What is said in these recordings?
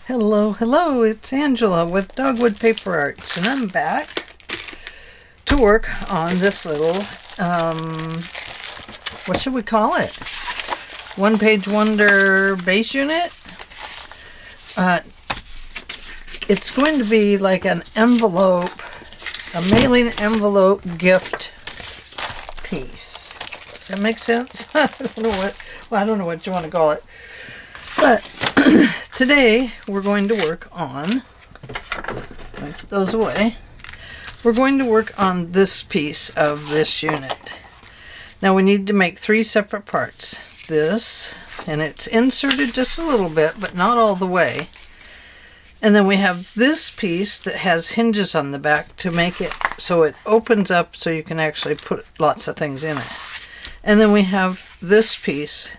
Hello, it's Angela with Dogwood Paper Arts, and I'm back to work on this little, what should we call it? One Page Wonder base unit. It's going to be like an envelope, a mailing envelope gift piece. Does that make sense? I don't know what you want to call it. But today we're going to work on, put those away, we're going to work on this piece of this unit. Now we need to make 3 separate parts. This, and it's inserted just a little bit, but not all the way. And then we have this piece that has hinges on the back to make it so it opens up so you can actually put lots of things in it. And then we have this piece.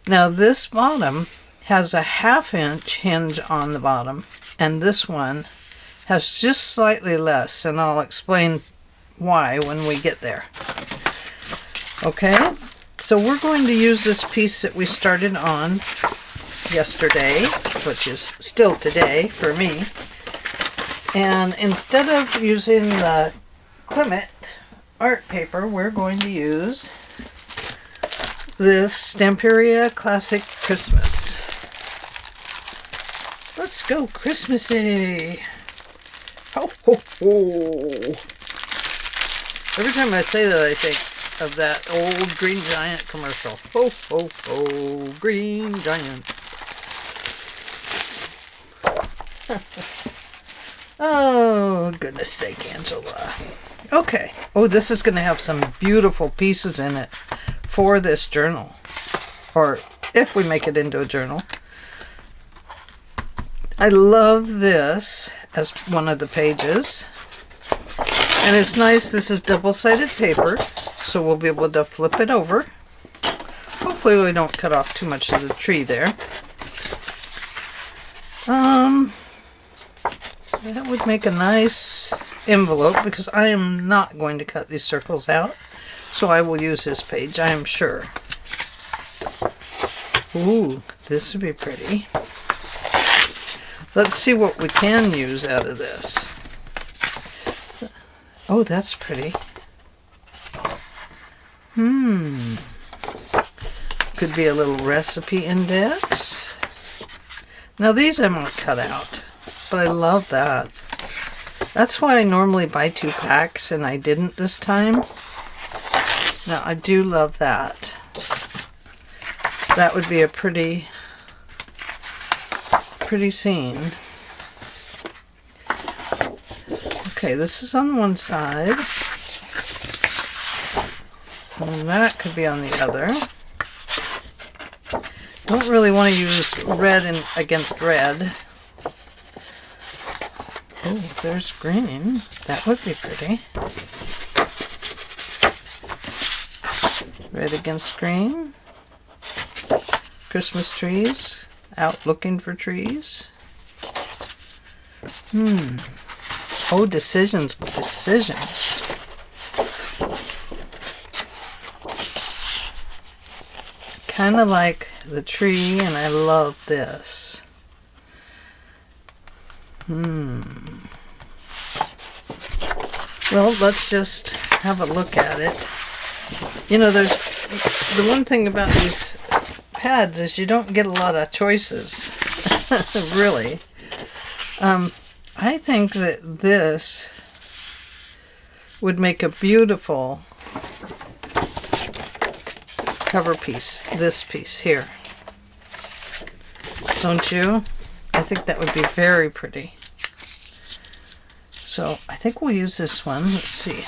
Now this bottom has a 1/2 inch hinge on the bottom, and this one has just slightly less, and I'll explain why when we get there. Okay, so we're going to use this piece that we started on yesterday, which is still today for me, and instead of using the Clement art paper, we're going to use this Stamperia Classic Christmas. Let's go Christmassy! Ho ho ho! Every time I say that I think of that old Green Giant commercial. Ho ho ho! Green Giant! Oh, goodness sake, Angela. Okay. Oh, this is going to have some beautiful pieces in it for this journal, or if we make it into a journal. I love this as one of the pages, and it's nice. This is double-sided paper, so we'll be able to flip it over. Hopefully we don't cut off too much of the tree there. That would make a nice envelope, because I am not going to cut these circles out. So I will use this page, I am sure. Ooh, this would be pretty. Let's see what we can use out of this. Oh, that's pretty. Could be a little recipe index. Now these I won't cut out, but I love that. That's why I normally buy 2 packs, and I didn't this time. Now, I do love that. That would be a pretty scene. Okay, this is on one side. And that could be on the other. Don't really want to use red against red. Oh, there's green. That would be pretty. Red against green. Christmas trees. Out looking for trees. Oh, decisions. Kind of like the tree, and I love this. Well, let's just have a look at it. You know, there's the one thing about these pads is you don't get a lot of choices. Really. I think that this would make a beautiful cover piece. This piece here. Don't you? I think that would be very pretty. So I think we'll use this one. Let's see.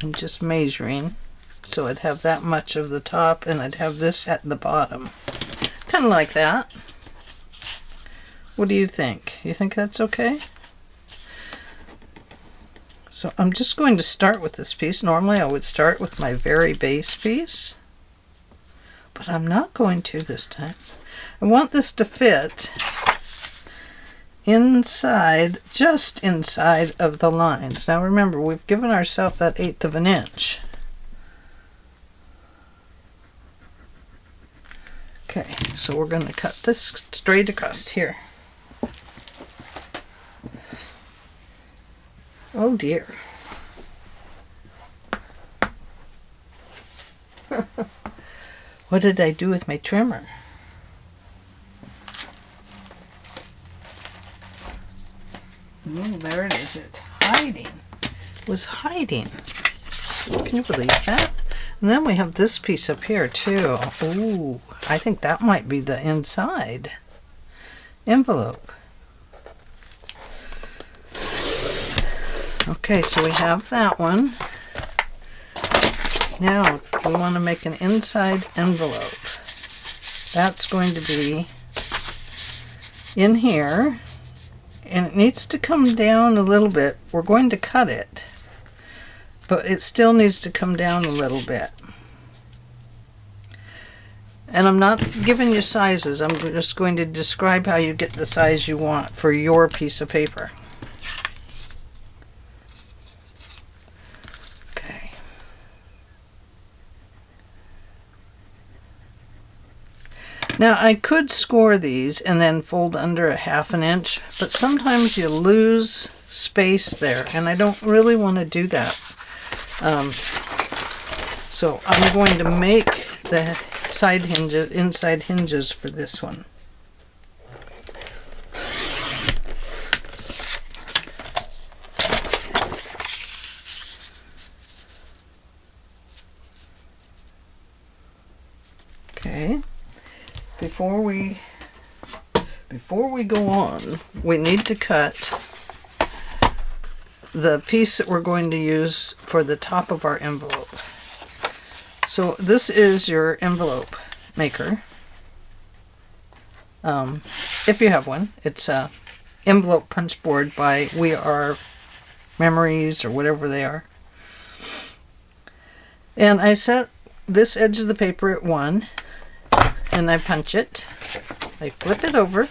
I'm just measuring, so I'd have that much of the top, and I'd have this at the bottom. Kind of like that. What do you think? You think that's okay? So I'm just going to start with this piece. Normally I would start with my very base piece, but I'm not going to this time. I want this to fit inside, just inside of the lines. Now remember, we've given ourselves that 1/8 of an inch. Okay, so we're going to cut this straight across here. Oh dear. What did I do with my trimmer? Oh, there it is. It's hiding. It was hiding. Can you believe that? And then we have this piece up here too. Ooh, I think that might be the inside envelope. Okay, so we have that one. Now we want to make an inside envelope. That's going to be in here, and it needs to come down a little bit. We're going to cut it, but it still needs to come down a little bit. And I'm not giving you sizes. I'm just going to describe how you get the size you want for your piece of paper. Okay. Now I could score these and then fold under a 1/2 inch, but sometimes you lose space there, and I don't really want to do that. So I'm going to make the side hinges, inside hinges for this one. Okay. Before we go on, we need to cut the piece that we're going to use for the top of our envelope. So this is your envelope maker. If you have one, it's a envelope punch board by We Are Memories or whatever they are. And I set this edge of the paper at 1, and I punch it. I flip it over,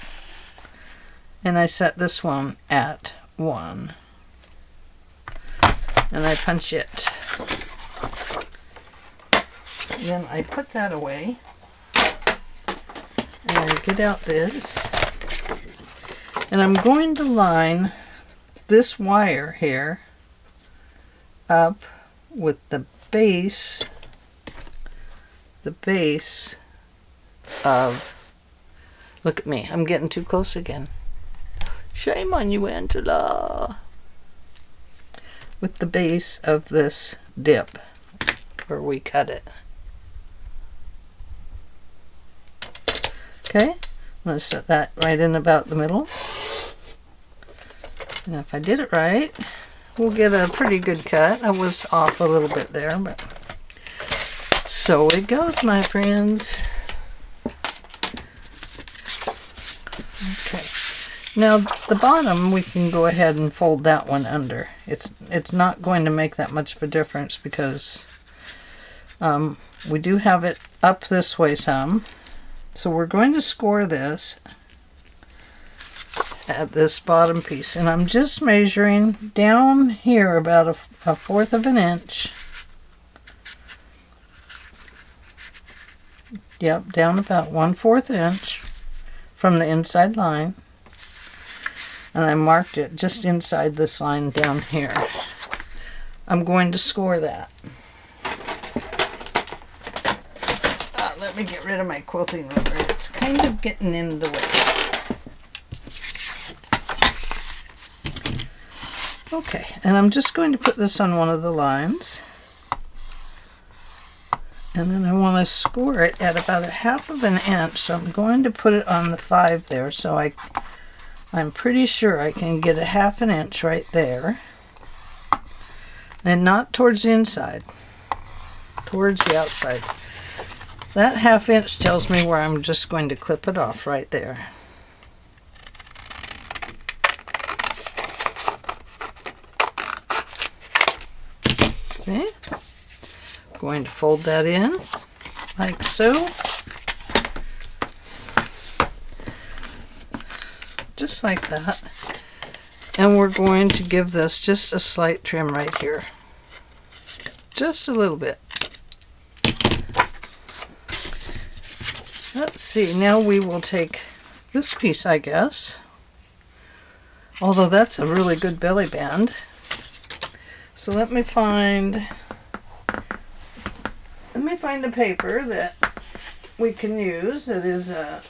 and I set this one at 1. And I punch it. Then I put that away, and I get out this, and I'm going to line this wire here up with the base of, look at me, I'm getting too close again. Shame on you, Angela. With the base of this dip where we cut it. Okay, I'm going to set that right in about the middle. And if I did it right, we'll get a pretty good cut. I was off a little bit there, but so it goes, my friends. Okay, now the bottom, we can go ahead and fold that one under. It's not going to make that much of a difference because we do have it up this way some. So we're going to score this at this bottom piece, and I'm just measuring down here about a 1/4 of an inch. Yep, down about 1/4 inch from the inside line, and I marked it just inside this line down here. I'm going to score that. Let me get rid of my quilting ruler. It's kind of getting in the way. Okay, and I'm just going to put this on one of the lines. And then I want to score it at about a 1/2 of an inch. So I'm going to put it on the 5 there. So I'm pretty sure I can get a 1/2 an inch right there. And not towards the inside, towards the outside. That 1/2 inch tells me where I'm just going to clip it off right there. See? I'm going to fold that in like so. Just like that. And we're going to give this just a slight trim right here. Just a little bit. Yep. let's see, now we will take this piece, I guess. Although that's a really good belly band. So let me find a paper that we can use that is a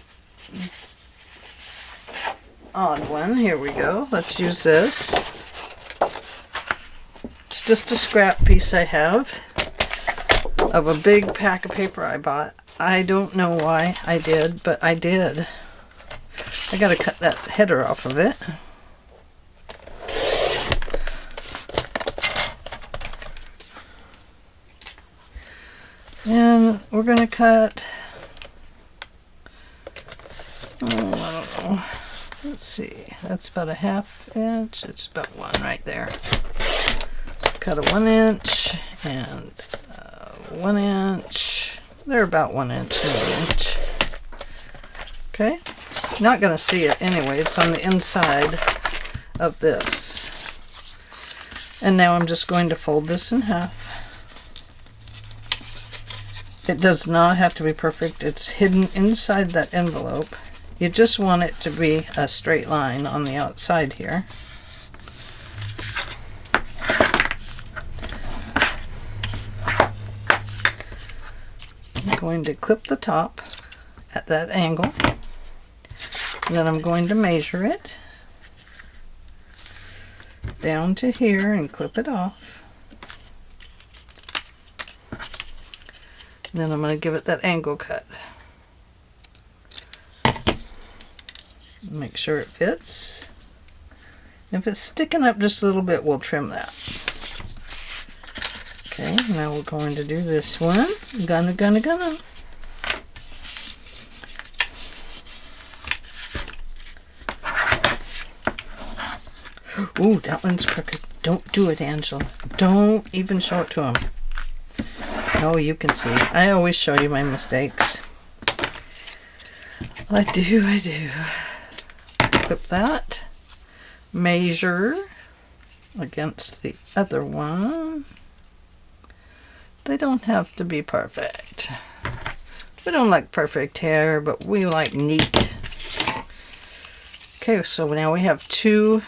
odd one. Here we go. Let's use this. It's just a scrap piece I have of a big pack of paper I bought. I don't know why I did, but I did. I gotta cut that header off of it. And we're gonna cut, I don't know, let's see, that's about a 1/2 inch, it's about 1 right there. Cut a 1 inch and 1 inch, they're about 1 inch and 1 inch. Okay, not gonna see it anyway, it's on the inside of this. And now I'm just going to fold this in half. It does not have to be perfect. It's hidden inside that envelope. You just want it to be a straight line on the outside here. I'm going to clip the top at that angle. And then I'm going to measure it down to here and clip it off. Then I'm going to give it that angle cut. Make sure it fits. If it's sticking up just a little bit, we'll trim that. Okay, now we're going to do this one. Gonna. Ooh, that one's crooked. Don't do it, Angela. Don't even show it to him. Oh, you can see. I always show you my mistakes. I do. Clip that. Measure against the other one. They don't have to be perfect. We don't like perfect hair, but we like neat. Okay, so now we have 2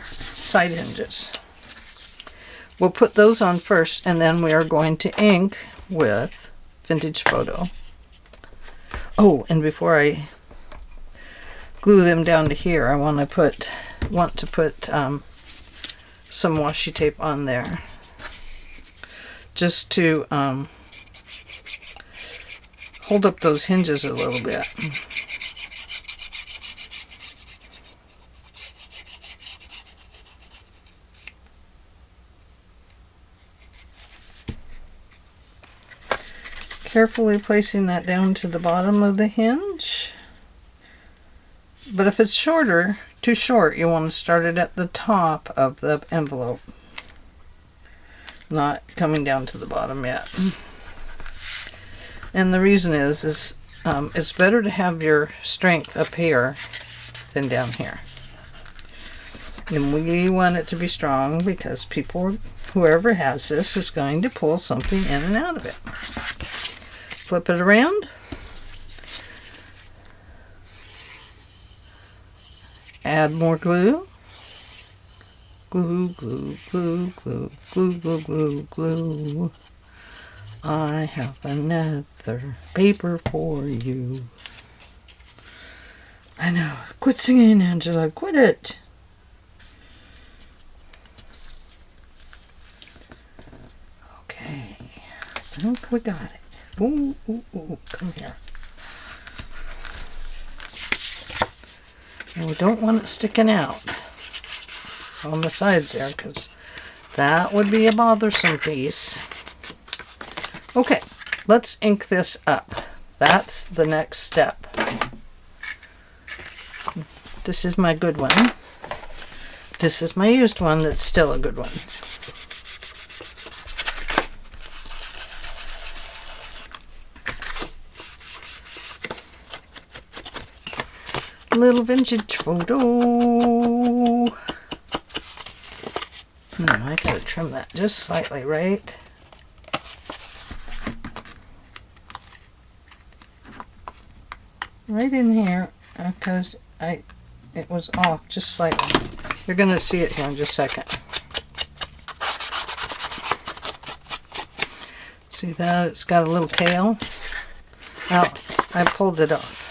side hinges. We'll put those on first, and then we are going to ink with Vintage Photo. Oh, and before I glue them down to here, I want to put some washi tape on there, just to hold up those hinges a little bit. Carefully placing that down to the bottom of the hinge. But if it's shorter, too short, you want to start it at the top of the envelope, not coming down to the bottom yet. And the reason is it's better to have your strength up here than down here. And we want it to be strong because whoever has this is going to pull something in and out of it. Flip it around. Add more glue. Glue, glue, glue, glue, glue, glue, glue, glue. I have another paper for you. I know. Quit singing, Angela. Quit it. Okay. I think we got it. Ooh, ooh, ooh, come here. And we don't want it sticking out on the sides there, because that would be a bothersome piece. Okay, let's ink this up. That's the next step. This is my good one. This is my used one that's still a good one. Little Vintage Photo. I gotta trim that just slightly, right? right in here because it was off just slightly. You're going to see it here in just a second. See that? It's got a little tail. Now, I pulled it off.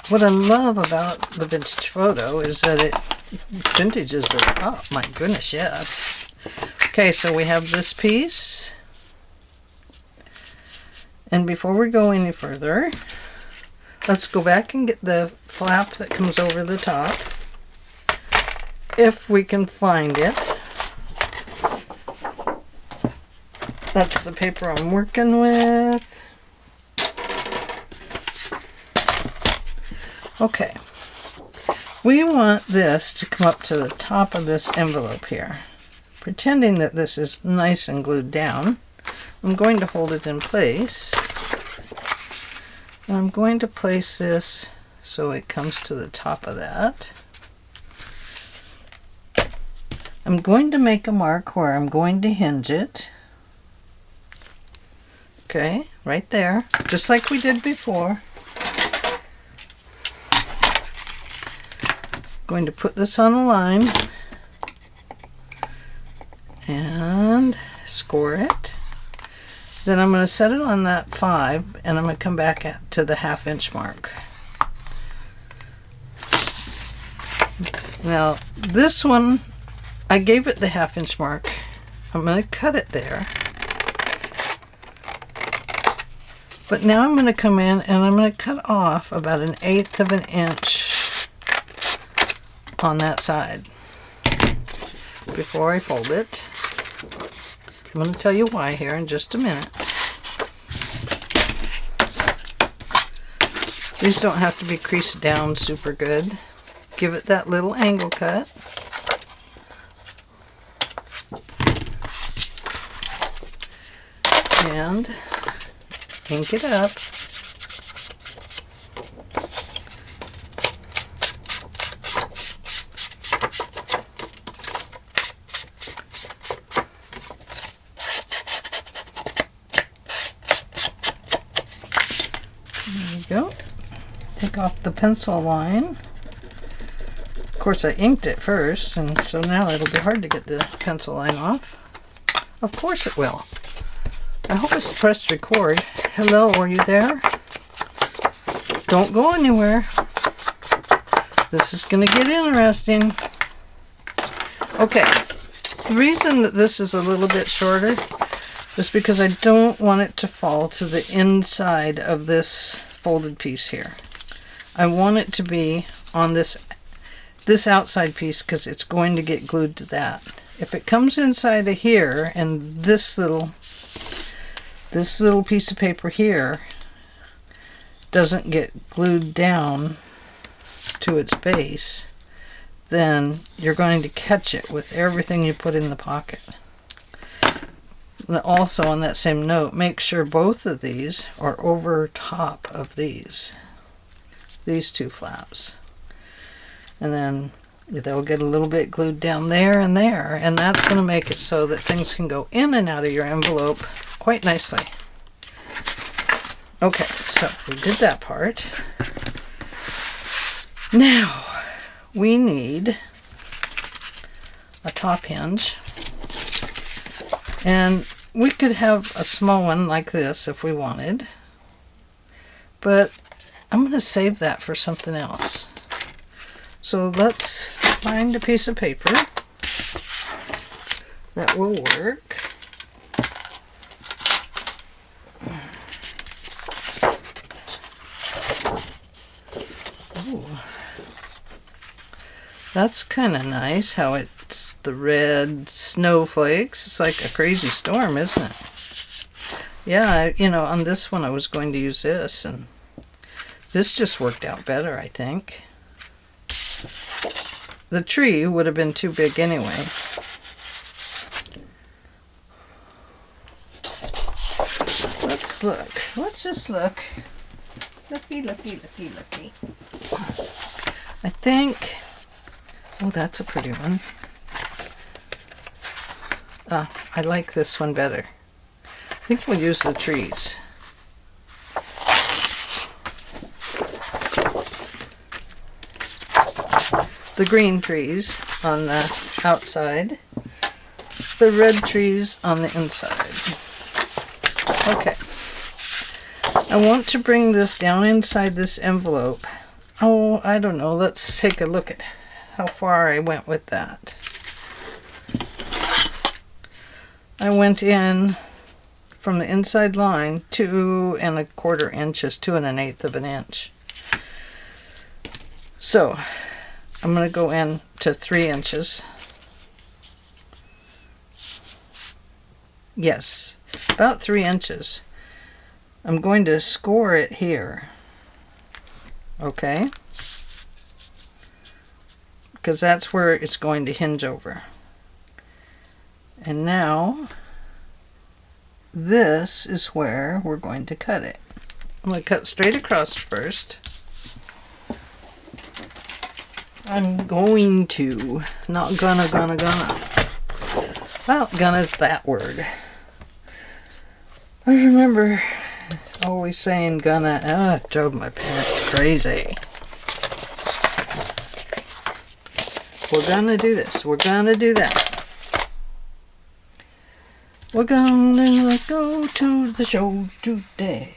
What I love about the vintage photo is that it vintages it up. My goodness, yes. Okay, so we have this piece. And before we go any further, let's go back and get the flap that comes over the top. If we can find it. That's the paper I'm working with. Okay, we want this to come up to the top of this envelope here. Pretending that this is nice and glued down, I'm going to hold it in place. And I'm going to place this so it comes to the top of that. I'm going to make a mark where I'm going to hinge it. Okay, right there, just like we did before. Going to put this on a line and score it. Then I'm going to set it on that 5 and I'm going to come back to the 1/2 inch mark. Now this one, I gave it the 1/2 inch mark. I'm going to cut it there. But now I'm going to come in and I'm going to cut off about 1/8 of an inch on that side before I fold it. I'm going to tell you why here in just a minute. These don't have to be creased down super good. Give it that little angle cut. And ink it up. Go. Take off the pencil line. Of course I inked it first, and so now it'll be hard to get the pencil line off. Of course it will. I hope it's pressed record. Hello, are you there? Don't go anywhere. This is going to get interesting. Okay, the reason that this is a little bit shorter is because I don't want it to fall to the inside of this folded piece here. I want it to be on this outside piece because it's going to get glued to that. If it comes inside of here and this little piece of paper here doesn't get glued down to its base, then you're going to catch it with everything you put in the pocket. Also, on that same note, make sure both of these are over top of these two flaps. And then they'll get a little bit glued down there, and that's going to make it so that things can go in and out of your envelope quite nicely. Okay, so we did that part. Now, we need a top hinge. And we could have a small one like this if we wanted, but I'm going to save that for something else. So let's find a piece of paper that will work. Ooh. That's kind of nice how it's the red snowflakes. It's like a crazy storm, isn't it? Yeah, on this one I was going to use this, and this just worked out better, I think. The tree would have been too big anyway. Let's look. Let's just look. Looky, looky, looky, looky. I think... Oh, that's a pretty one. I like this one better. think we'll use the trees. The green trees on the outside, the red trees on the inside. Okay. I want to bring this down inside this envelope. Oh, I don't know. Let's take a look at how far I went with that. I went in from the inside line 2 1/4 inches, 2 1/8 of an inch. So I'm going to go in to 3 inches. Yes, about 3 inches. I'm going to score it here. Okay? Because that's where it's going to hinge over. And now, this is where we're going to cut it. I'm going to cut straight across first. I'm going to, not gonna. Well, gonna's that word. I remember always saying gonna, it drove my parents crazy. We're gonna do this, we're gonna do that. We're gonna go to the show today.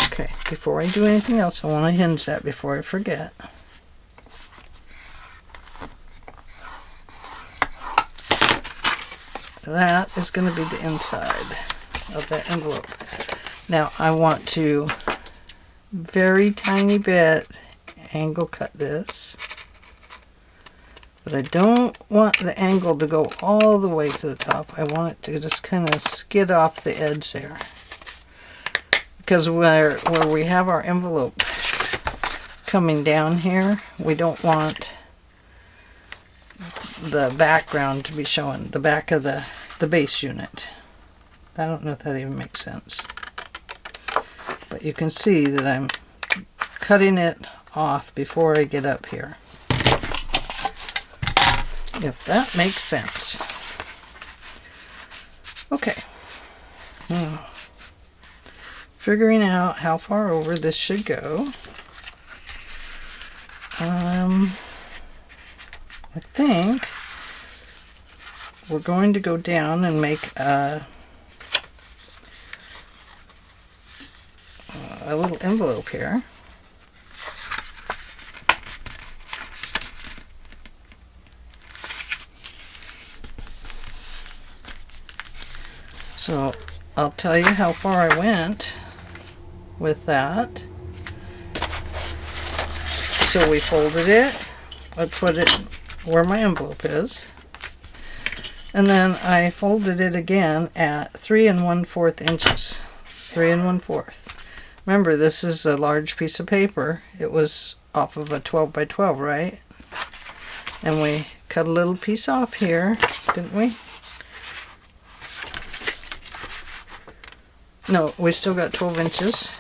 Okay, before I do anything else, I want to hinge that before I forget. That is going to be the inside of that envelope. Now I want to very tiny bit angle cut this, but I don't want the angle to go all the way to the top. I want it to just kind of skid off the edge there. Because where we have our envelope coming down here, we don't want the background to be showing, the back of the base unit. I don't know if that even makes sense. But you can see that I'm cutting it off before I get up here. If that makes sense. Okay. Now, figuring out how far over this should go. I think we're going to go down and make a little envelope here. So I'll tell you how far I went with that. So we folded it. I put it where my envelope is. And then I folded it again at 3 1/4 inches. 3 1/4. Remember, this is a large piece of paper. It was off of a 12 by 12, right? And we cut a little piece off here, didn't we? No, we still got 12 inches.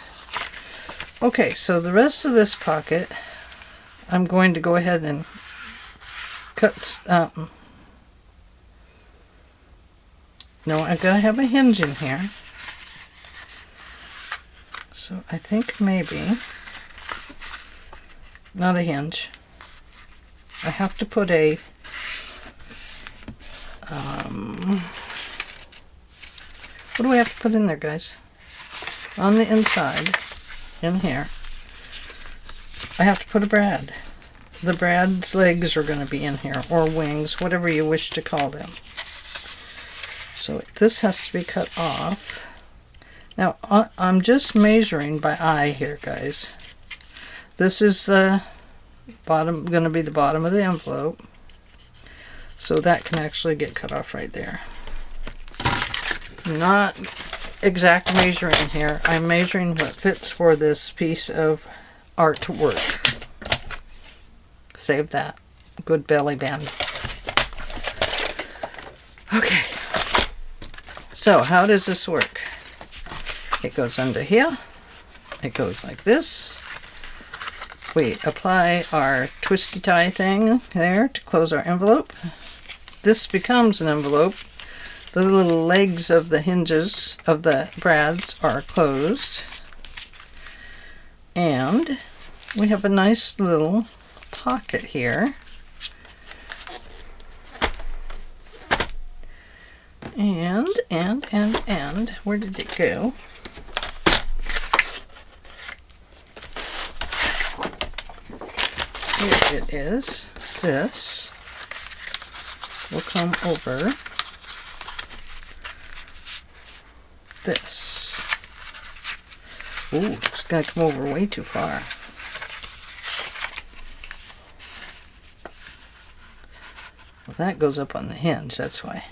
Okay, so the rest of this pocket, I'm going to go ahead and cut. No, I've got to have a hinge in here. So I think maybe, not a hinge. I have to put a, what do we have to put in there, guys? On the inside, in here, I have to put a brad. The brad's legs are going to be in here, or wings, whatever you wish to call them. So this has to be cut off. Now, I'm just measuring by eye here, guys. This is the bottom, going to be the bottom of the envelope. So that can actually get cut off right there. Not exact measuring here. I'm measuring what fits for this piece of artwork. Save that. Good belly band. Okay. So how does this work? It goes under here. It goes like this. We apply our twisty tie thing there to close our envelope. this becomes an envelope. The little legs of the hinges of the brads are closed. And we have a nice little pocket here. And, where did it go? Here it is. This will come over this. Ooh, it's going to come over way too far. Well, that goes up on the hinge, that's why.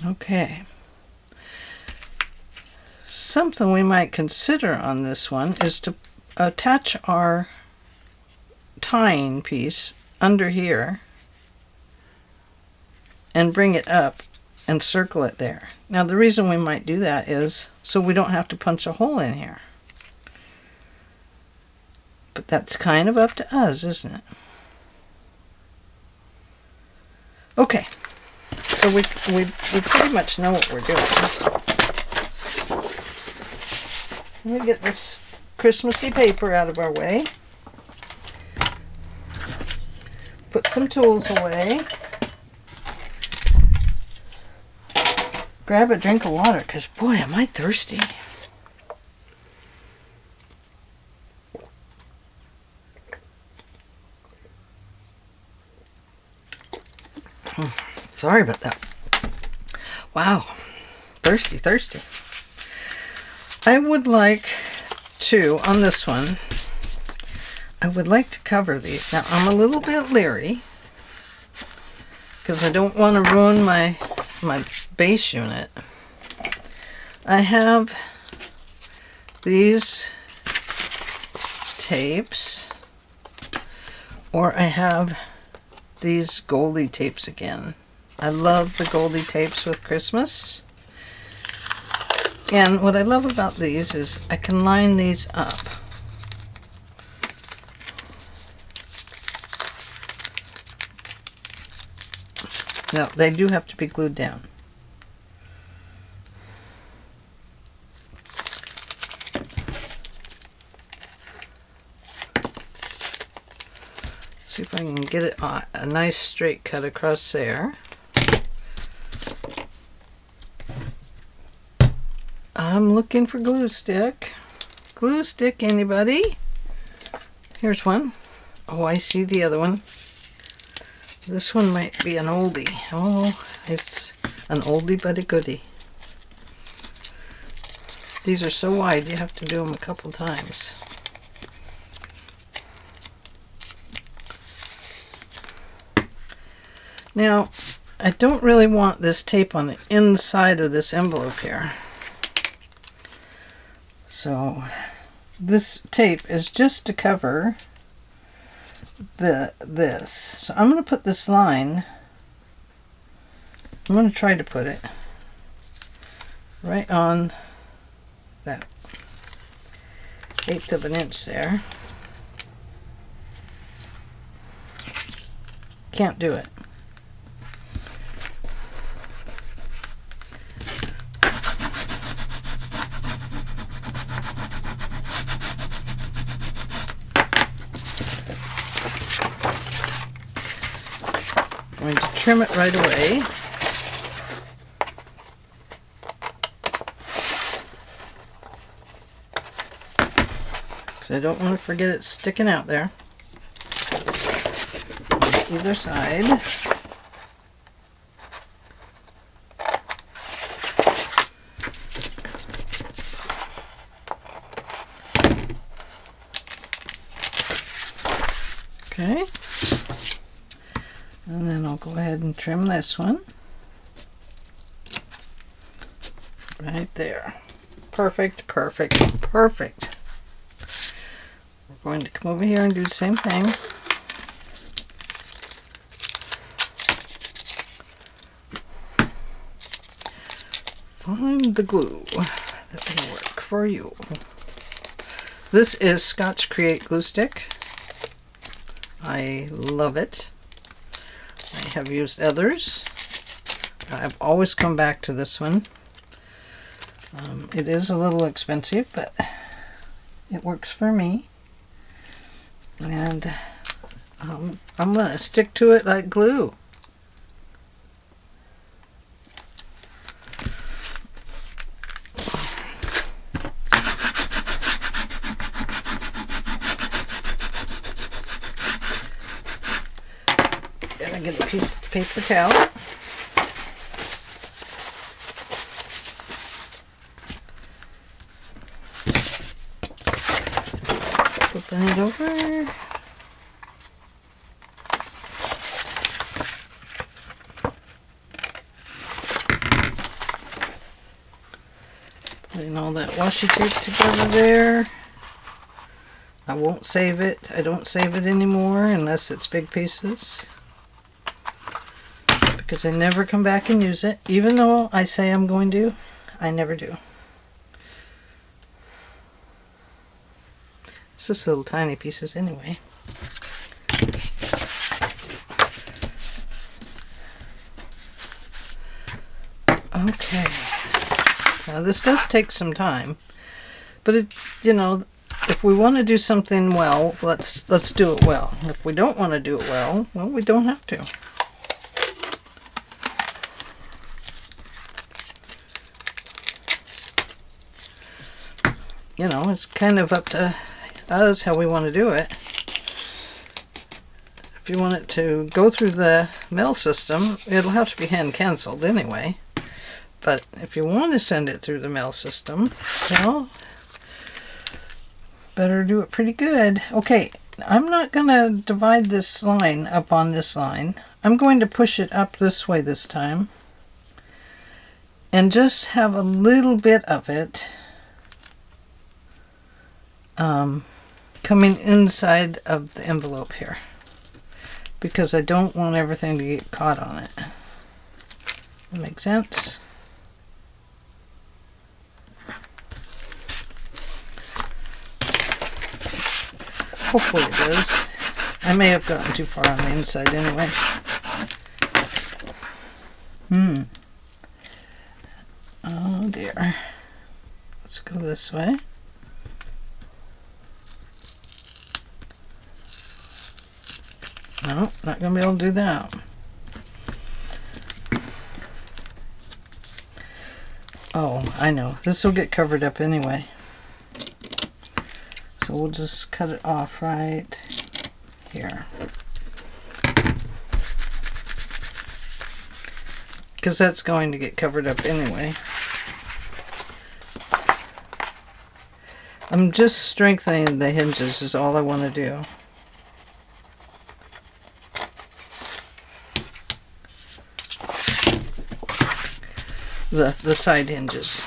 Okay. Something we might consider on this one is to attach our tying piece under here and bring it up and circle it there. Now the reason we might do that is so we don't have to punch a hole in here. But that's kind of up to us, isn't it? Okay, so we pretty much know what we're doing. Let me get this Christmassy paper out of our way. Put some tools away. Grab a drink of water, because boy, am I thirsty. Sorry about that. Wow, thirsty. I would like to, on this one, I would like to cover these. Now, I'm a little bit leery because I don't want to ruin my base unit. I have these tapes, or I have these Goldie tapes again. I love the Goldie tapes with Christmas. And what I love about these is I can line these up. Now, they do have to be glued down. See if I can get it a nice straight cut across there. I'm looking for glue stick. Glue stick, anybody? Here's one. Oh, I see the other one. This one might be an oldie. Oh, it's an oldie but a goodie. These are so wide you have to do them a couple times. Now, I don't really want this tape on the inside of this envelope here. So this tape is just to cover this. So I'm going to put this line, I'm going to try to put it right on that 1/8 of an inch there. Can't do it. I'm going to trim it right away. Because I don't want to forget it sticking out there. On either side. Okay. And then I'll go ahead and trim this one. Right there. Perfect, perfect, perfect. We're going to come over here and do the same thing. Find the glue that will work for you. This is Scotch Create glue stick. I love it. I have used others. I've always come back to this one. It is a little expensive, but it works for me. And I'm going to stick to it like glue. Gotta get a piece of paper towel. Flipping it over. Putting all that washi tape together there. I won't save it. I don't save it anymore unless it's big pieces, because I never come back and use it. Even though I say I'm going to, I never do. It's just little tiny pieces anyway. Okay. Now this does take some time, but it, you know, if we want to do something well, let's do it well. If we don't want to do it well, we don't have to. You know, it's kind of up to us how we want to do it. If you want it to go through the mail system, it'll have to be hand canceled anyway. But if you want to send it through the mail system, well, better do it pretty good. Okay, I'm not going to divide this line up on this line. I'm going to push it up this way this time, and just have a little bit of it coming inside of the envelope here, because I don't want everything to get caught on it. That makes sense? Hopefully it does. I may have gotten too far on the inside anyway. Oh dear. Let's go this way. No, not going to be able to do that. Oh, I know. This will get covered up anyway. So we'll just cut it off right here. Because that's going to get covered up anyway. I'm just strengthening the hinges is all I want to do. The side hinges.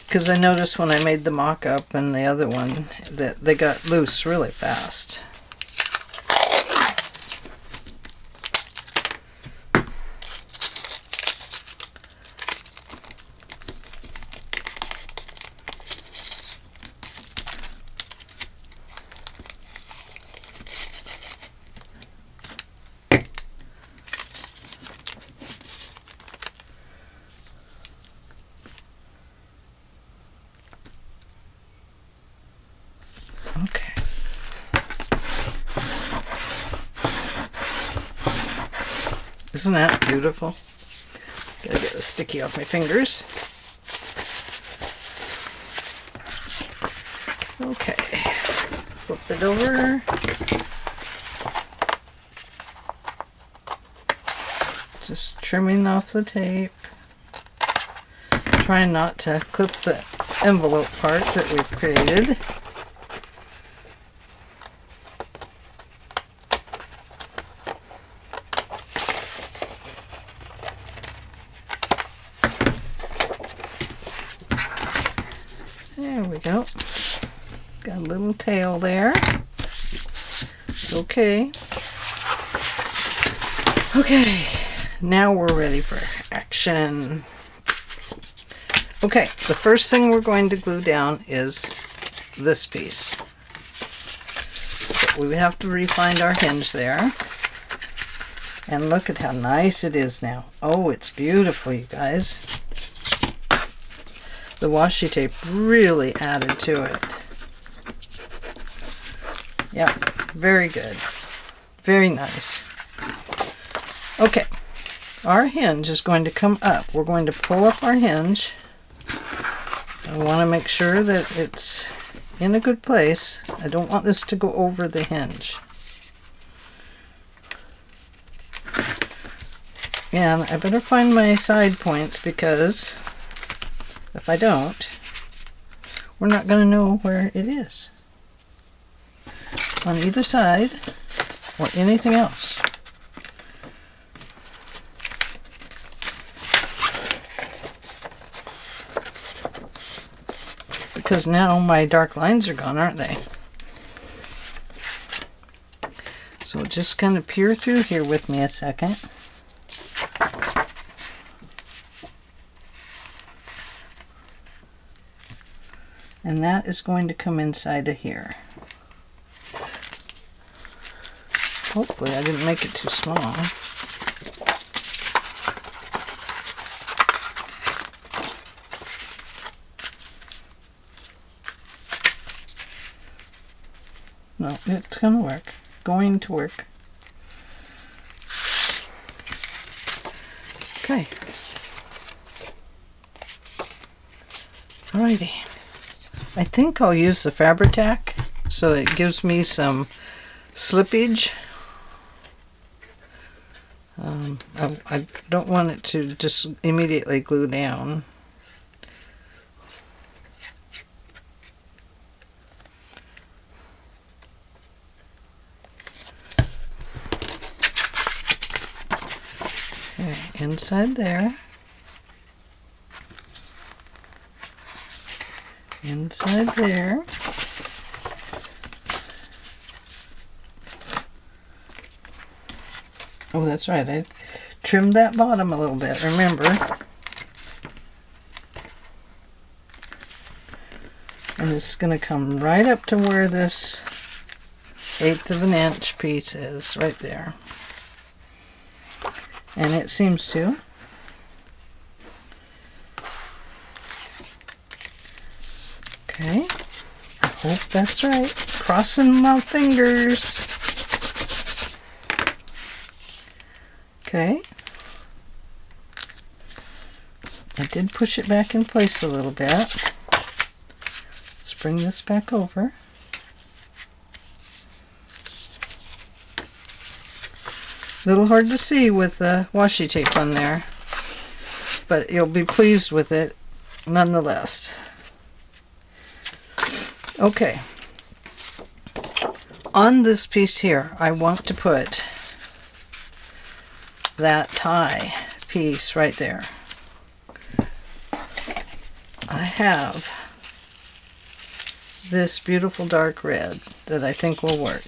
Because I noticed when I made the mock-up and the other one that they got loose really fast. Okay. Isn't that beautiful? Gotta get the sticky off my fingers. Okay. Flip it over. Just trimming off the tape. Trying not to clip the envelope part that we've created. There we go. Got a little tail there. It's okay. Okay, now we're ready for action. Okay, the first thing we're going to glue down is this piece. But we have to re-find our hinge there. And look at how nice it is now. Oh, it's beautiful, you guys. The washi tape really added to it. Yeah, very good. Very nice. Okay, our hinge is going to come up. We're going to pull up our hinge. I want to make sure that it's in a good place. I don't want this to go over the hinge. And I better find my side points, because if I don't, we're not going to know where it is on either side or anything else. Because now my dark lines are gone, aren't they? So just kind of peer through here with me a second. And that is going to come inside of here. Hopefully I didn't make it too small. No, it's going to work. Going to work. Okay. Alrighty. I think I'll use the Fabri-Tac so it gives me some slippage. I don't want it to just immediately glue down. Okay, inside there. Inside there. Oh, that's right. I trimmed that bottom a little bit, remember. And it's going to come right up to where this 1/8 of an inch piece is, right there. And it seems to. Okay, I hope that's right. Crossing my fingers. Okay. I did push it back in place a little bit. Let's bring this back over. A little hard to see with the washi tape on there, but you'll be pleased with it nonetheless. Okay, on this piece here, I want to put that tie piece right there. I have this beautiful dark red that I think will work.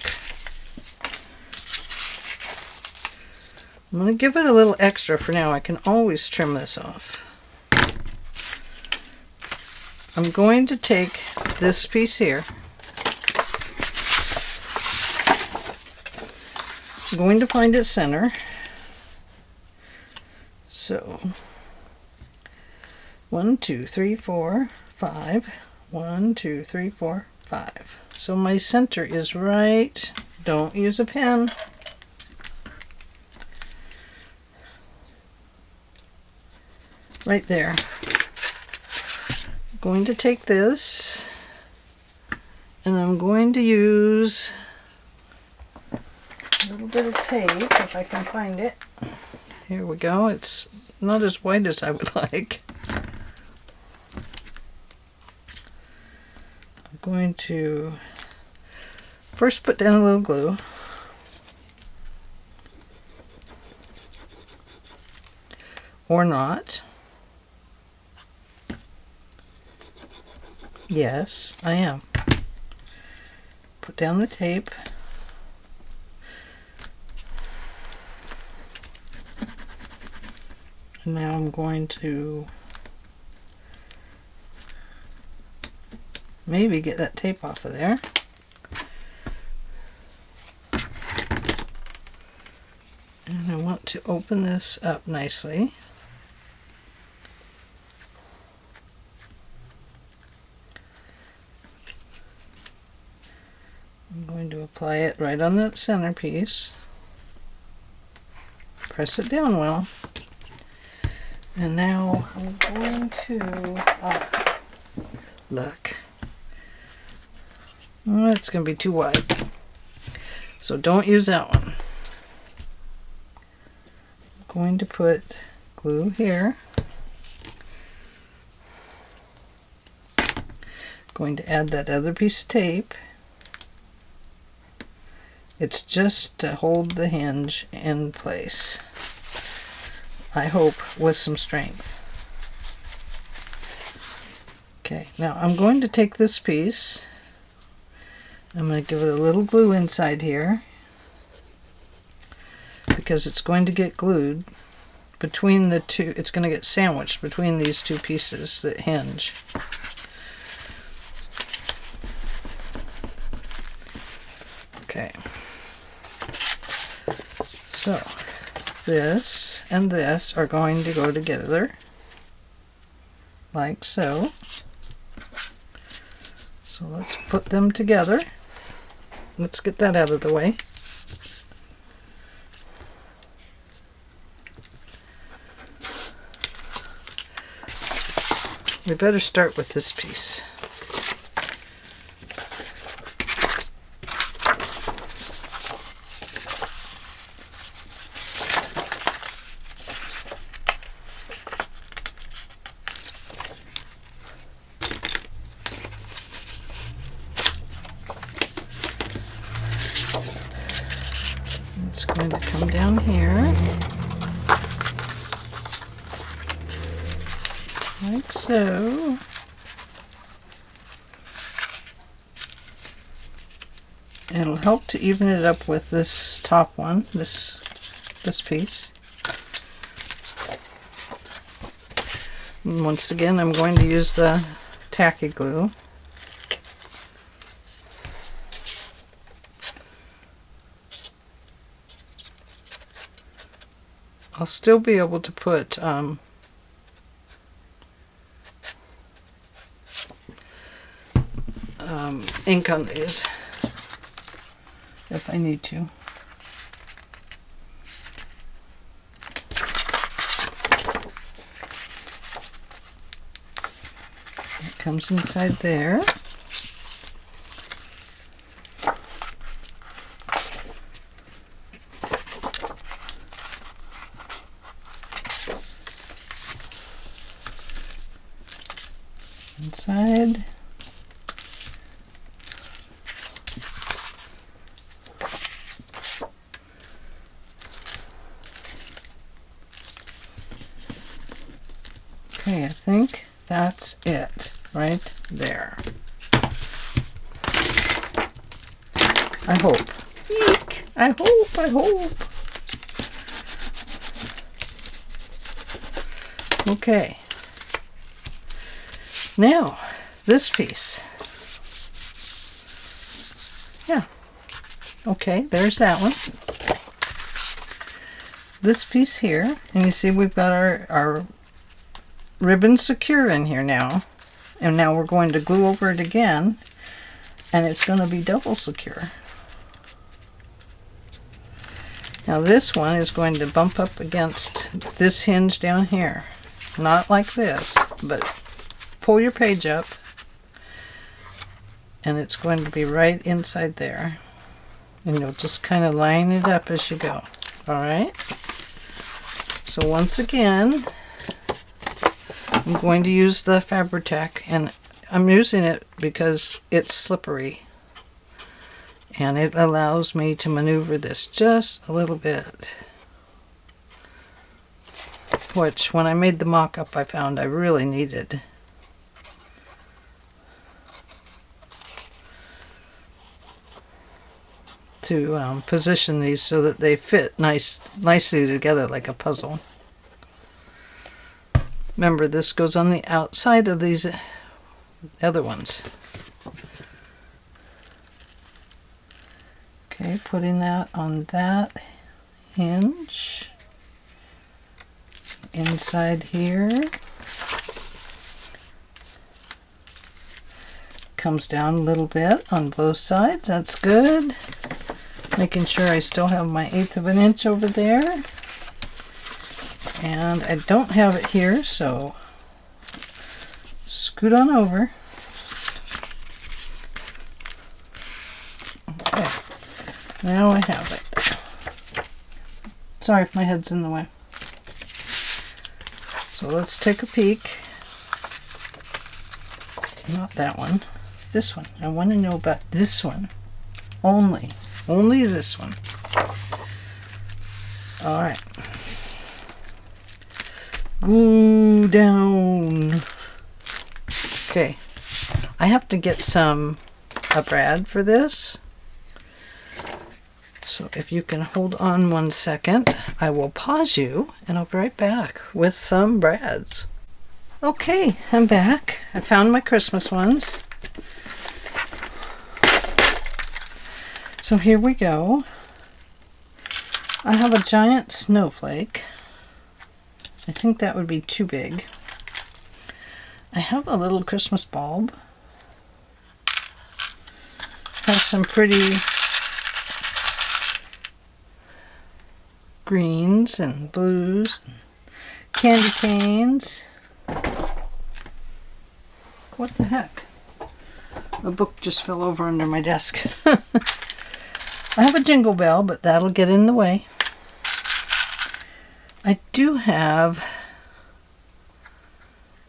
I'm going to give it a little extra for now. I can always trim this off. I'm going to take this piece here. I'm going to find its center. So 1, 2, 3, 4, 5. 1, 2, 3, 4, 5. So my center is right. Don't use a pen. Right there. I'm going to take this and I'm going to use a little bit of tape if I can find it. Here we go. It's not as white as I would like. I'm going to first put down a little glue. Or not. Yes, I am. Put down the tape. And now I'm going to maybe get that tape off of there. And I want want to open this up nicely. I'm going to apply it right on that centerpiece. Press it down well. And now I'm going to, look. Oh, it's going to be too wide. So don't use that one. I'm going to put glue here. Going to add that other piece of tape. It's just to hold the hinge in place. I hope with some strength. Okay, now I'm going to take this piece. I'm going to give it a little glue inside here because it's going to get glued between the two. It's going to get sandwiched between these two pieces that hinge. Okay. So this and this are going to go together like so. So let's put them together. Let's get that out of the way. We better start with this piece. It's going to come down here, like so. It'll help to even it up with this top one, this piece. And once again, I'm going to use the tacky glue. I'll still be able to put ink on these if I need to. It comes inside there. Inside. Okay, I think that's it right there. I hope. Eek! I hope. Okay. Now, this piece. Yeah. Okay, there's that one. This piece here, and you see we've got our ribbon secure in here now. And now we're going to glue over it again, and it's going to be double secure. Now this one is going to bump up against this hinge down here. Not like this, but pull your page up, and it's going to be right inside there. And you'll just kind of line it up as you go. Alright? So once again, I'm going to use the Fabri-Tac, and I'm using it because it's slippery. And it allows me to maneuver this just a little bit. Which, when I made the mock-up, I found I really needed. To position these so that they fit nicely together like a puzzle. Remember, this goes on the outside of these other ones. Okay, putting that on that hinge. inside here. Comes down a little bit on both sides. That's good. Making sure I still have my 1/8 of an inch over there. And I don't have it here, so scoot on over. Okay, now I have it. Sorry if my head's in the way. So let's take a peek. Not that one. This one. I want to know about this one. Only this one. All right. Glue down. Okay. I have to get a brad for this. So if you can hold on 1 second, I will pause you and I'll be right back with some brads. Okay, I'm back. I found my Christmas ones. So here we go. I have a giant snowflake. I think that would be too big. I have a little Christmas bulb. Have some pretty greens and blues, and candy canes. What the heck? A book just fell over under my desk. I have a jingle bell, but that'll get in the way. I do have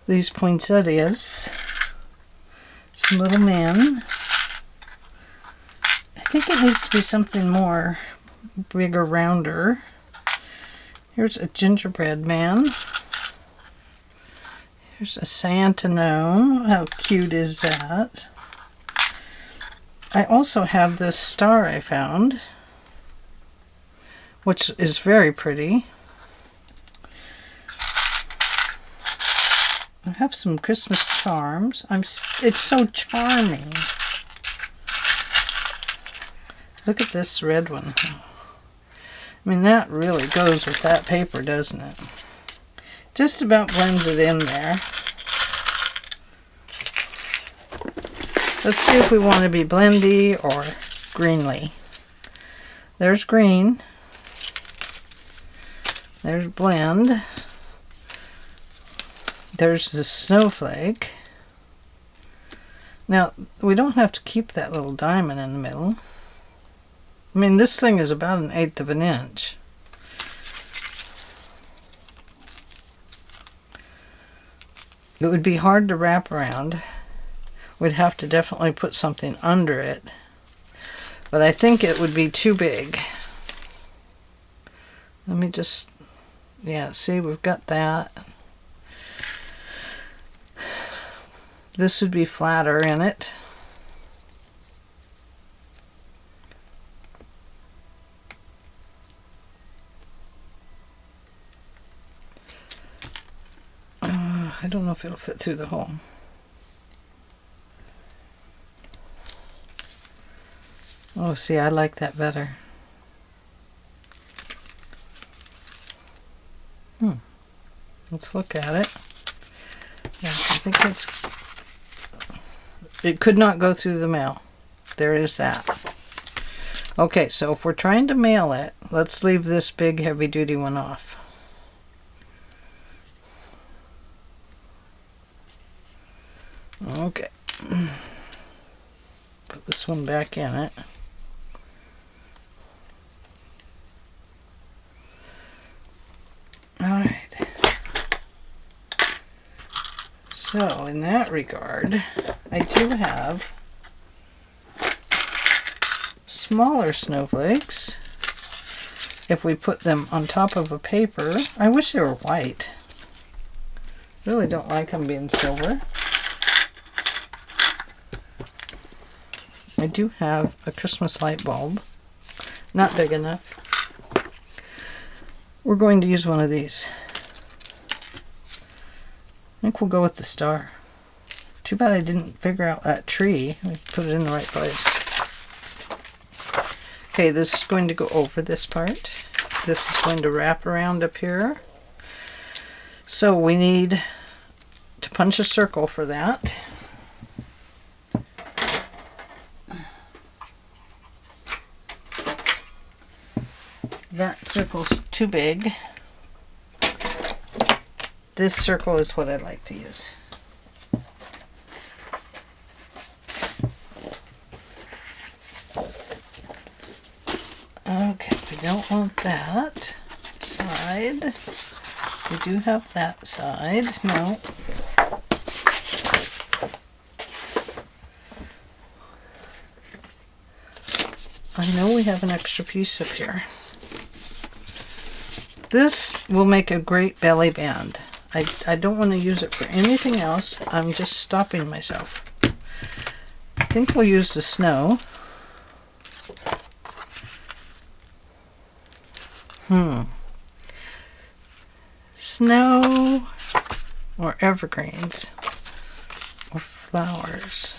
these poinsettias, some little men. I think it needs to be something more bigger, rounder. Here's a gingerbread man. Here's a Santa gnome. How cute is that? I also have this star I found, which is very pretty. I have some Christmas charms. It's so charming. Look at this red one. I mean, that really goes with that paper, doesn't it? Just about blends it in there. Let's see if we want to be blendy or greenly. There's green. There's blend. There's the snowflake. Now, we don't have to keep that little diamond in the middle. I mean, this thing is about 1/8 of an inch. It would be hard to wrap around. We'd have to definitely put something under it. But I think it would be too big. Let me just, yeah, see, we've got that. This would be flatter in it. I don't know if it'll fit through the hole. Oh, see, I like that better. Let's look at it. Yeah, I think it could not go through the mail. There is that. Okay, so if we're trying to mail it, let's leave this big heavy-duty one off. Okay. Put this one back in it. Alright. So, in that regard, I do have smaller snowflakes. If we put them on top of a paper, I wish they were white. Really don't like them being silver. I do have a Christmas light bulb. Not big enough. We're going to use one of these. I think we'll go with the star. Too bad I didn't figure out that tree. I put it in the right place. Okay, this is going to go over this part. This is going to wrap around up here. So we need to punch a circle for that. That circle's too big. This circle is what I like to use. Okay, we don't want that side. We do have that side. No. I know we have an extra piece up here. This will make a great belly band. I don't want to use it for anything else. I'm just stopping myself. I think we'll use the snow. Snow or evergreens or flowers.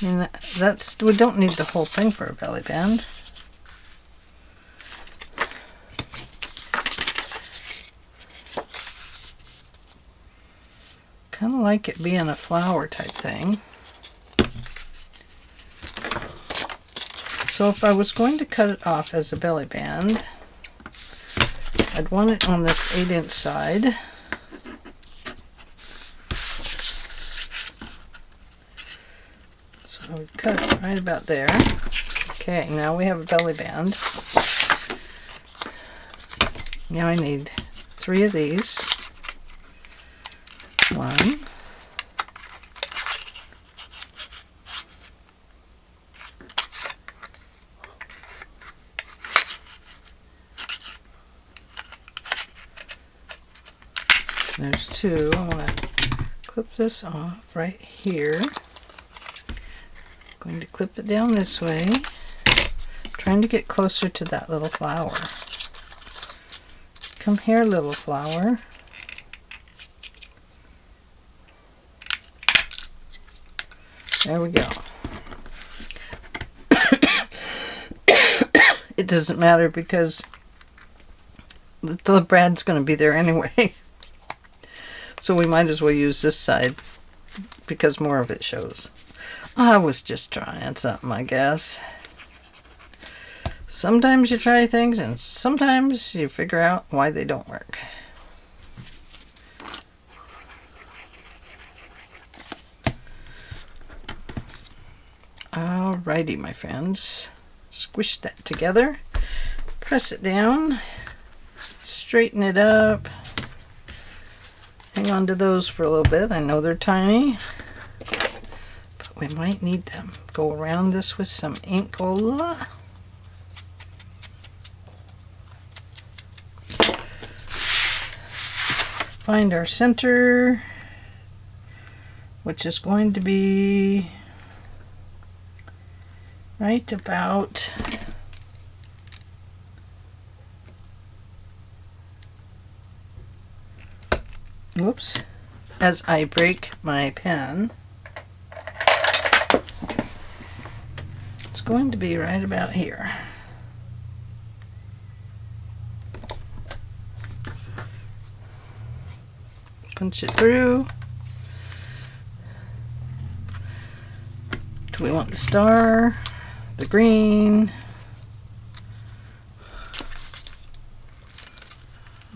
I mean, that's, we don't need the whole thing for a belly band. Kind of like it being a flower type thing. So if I was going to cut it off as a belly band, I'd want it on this 8-inch side. So I would cut it right about there. Okay, now we have a belly band. Now I need 3 of these. 1. There's 2. I want to clip this off right here. Going to clip it down this way. Trying to get closer to that little flower. Come here, little flower. There we go. It doesn't matter because the brad's going to be there anyway. So we might as well use this side because more of it shows. I was just trying something, I guess. Sometimes you try things and sometimes you figure out why they don't work. Alrighty, my friends. Squish that together. Press it down. Straighten it up. Hang on to those for a little bit. I know they're tiny, but we might need them. Go around this with some Inkola. Find our center, which is going to be right about whoops, as I break my pen, it's going to be right about here. Punch it through. Do we want the star, the green?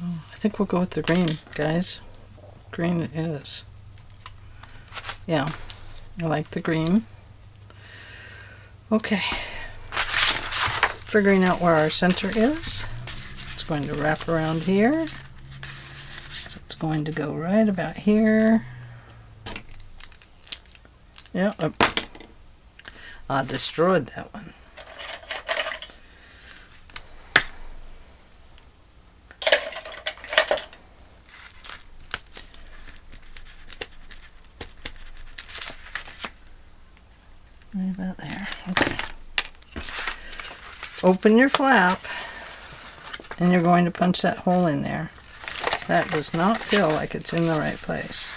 Oh, I think we'll go with the green, guys. Green it is. Yeah, I like the green. Okay. Figuring out where our center is. It's going to wrap around here. So it's going to go right about here. Yeah, I destroyed that one. Right about there. Okay. Open your flap and you're going to punch that hole in there. That does not feel like it's in the right place.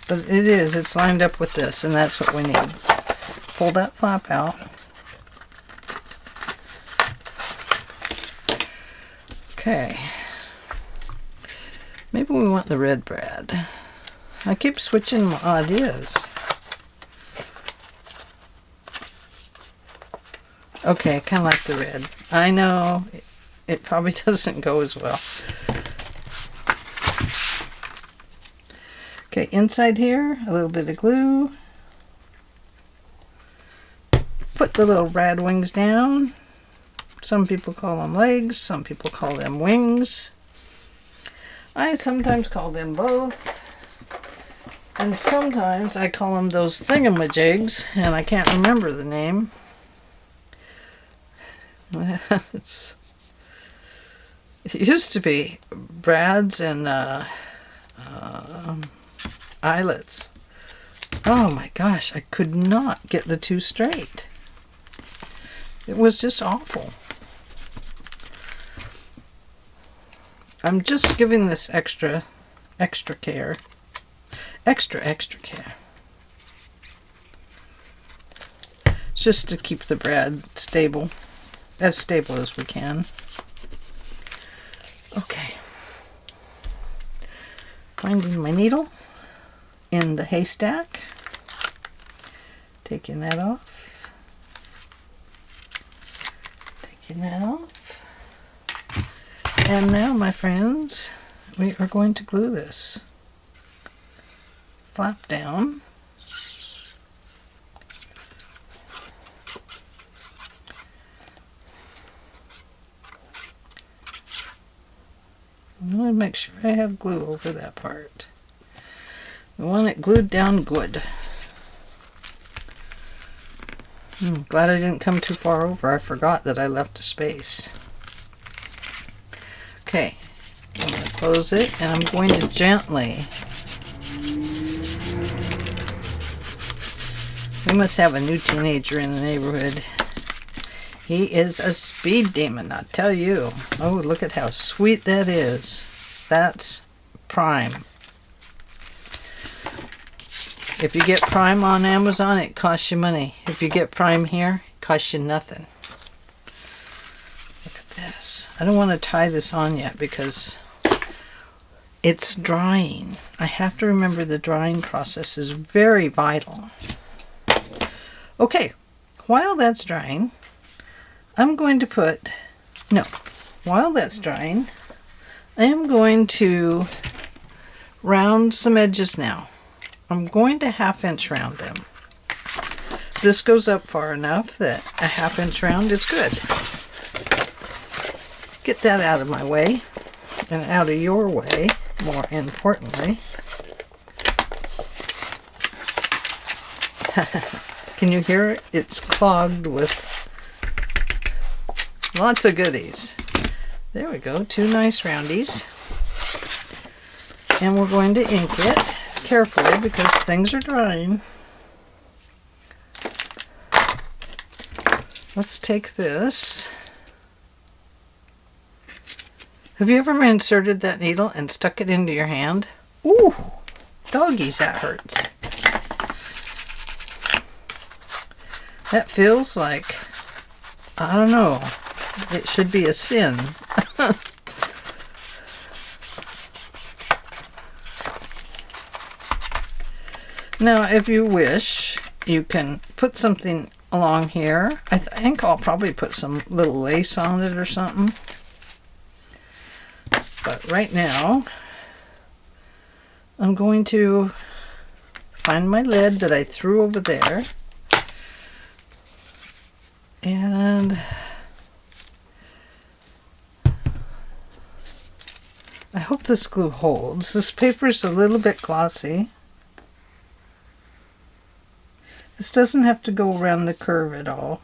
But it is. It's lined up with this, and that's what we need. Pull that flap out. Okay. Maybe we want the red brad. I keep switching my ideas. Okay, I kind of like the red. I know it probably doesn't go as well. Okay, inside here, a little bit of glue. Put the little brad wings down. Some people call them legs, some people call them wings. I sometimes call them both. And sometimes I call them those thingamajigs, and I can't remember the name. It used to be brads and eyelets. Oh my gosh, I could not get the two straight. It was just awful. I'm just giving this extra care. Extra care. It's just to keep the brad stable. As stable as we can. Okay. Finding my needle in the haystack. Taking that off. Taking that off. And now, my friends, we are going to glue this. Flap down. I want to make sure I have glue over that part. I want it glued down good. Glad I didn't come too far over. I forgot that I left a space. Okay, I'm going to close it, and I'm going to gently. We must have a new teenager in the neighborhood. He is a speed demon, I tell you. Oh, look at how sweet that is. That's Prime. If you get Prime on Amazon, it costs you money. If you get Prime here, it costs you nothing. Look at this. I don't want to tie this on yet because it's drying. I have to remember the drying process is very vital. Okay, while that's drying, while that's drying, I am going to round some edges now. I'm going to 1/2 inch round them. This goes up far enough that a 1/2 inch round is good. Get that out of my way, and out of your way, more importantly. Can you hear it? It's clogged with lots of goodies. There we go, 2 nice roundies. And we're going to ink it carefully because things are drying. Let's take this. Have you ever inserted that needle and stuck it into your hand? Ooh, doggies, that hurts. That feels like, I don't know, it should be a sin. Now, if you wish, you can put something along here. I think I'll probably put some little lace on it or something. But right now, I'm going to find my lid that I threw over there. And I hope this glue holds. This paper is a little bit glossy. This doesn't have to go around the curve at all.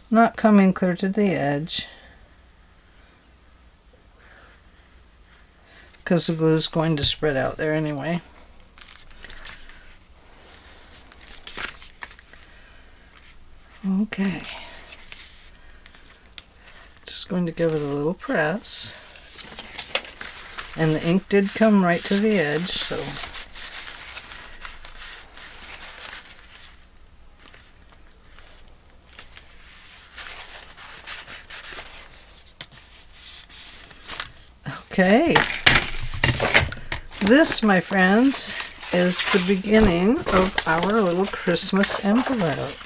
Not coming clear to the edge, because the glue is going to spread out there anyway. Okay. Just going to give it a little press. And the ink did come right to the edge, so Okay. This, my friends, is the beginning of our little Christmas envelope.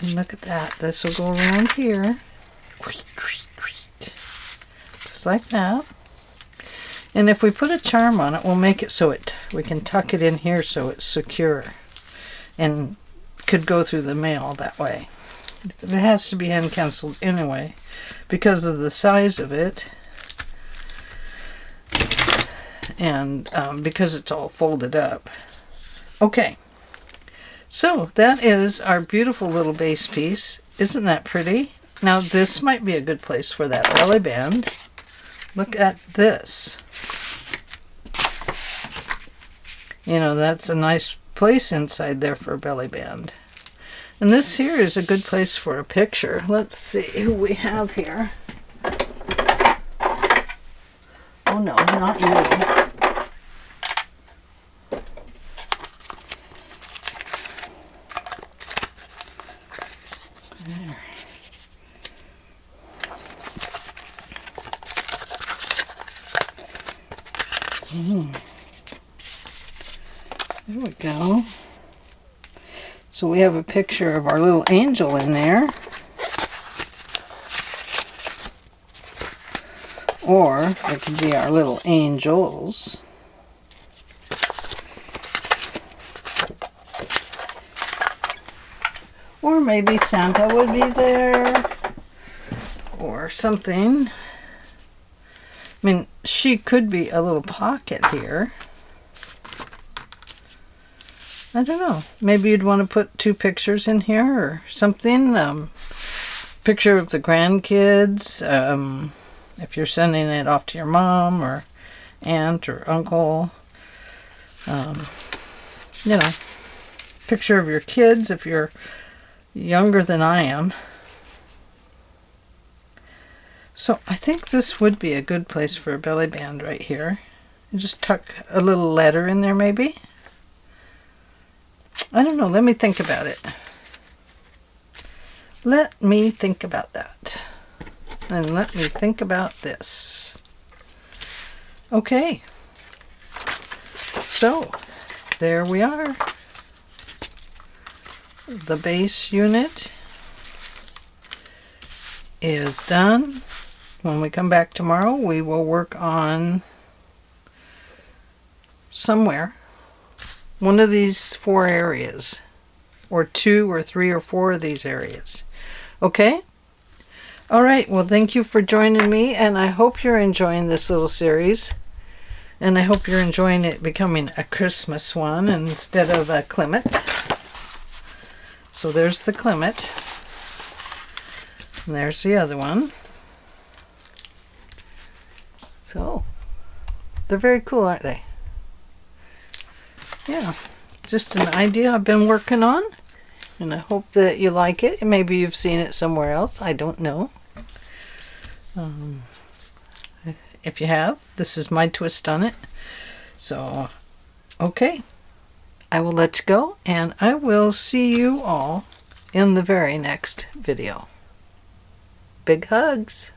And look at that. This will go around here. Just like that. And if we put a charm on it, we'll make it so we can tuck it in here so it's secure. And could go through the mail that way. It has to be hand canceled anyway because of the size of it. And because it's all folded up. Okay. So that is our beautiful little base piece. Isn't that pretty? Now this might be a good place for that belly band. Look at this. You know, that's a nice place inside there for a belly band. And this here is a good place for a picture. Let's see who we have here. Oh no, not you. There we go. So we have a picture of our little angel in there. Or it could be our little angels. Or maybe Santa would be there. Or something. I mean, she could be a little pocket here. I don't know. Maybe you'd want to put two pictures in here or something. Picture of the grandkids. If you're sending it off to your mom or aunt or uncle. You know, picture of your kids if you're younger than I am. So I think this would be a good place for a belly band right here. You just tuck a little letter in there maybe. I don't know. Let me think about it. Let me think about that. And let me think about this. Okay. So, there we are. The base unit is done. When we come back tomorrow, we will work on somewhere. One of these 4 areas. Or 2 or 3 or 4 of these areas. Okay? Alright, well thank you for joining me, and I hope you're enjoying this little series. And I hope you're enjoying it becoming a Christmas one instead of a Clement. So there's the Clement. And there's the other one. So, they're very cool, aren't they? Yeah, just an idea I've been working on. And I hope that you like it. Maybe you've seen it somewhere else. I don't know. If you have, this is my twist on it. So, okay. I will let you go, and I will see you all in the very next video. Big hugs.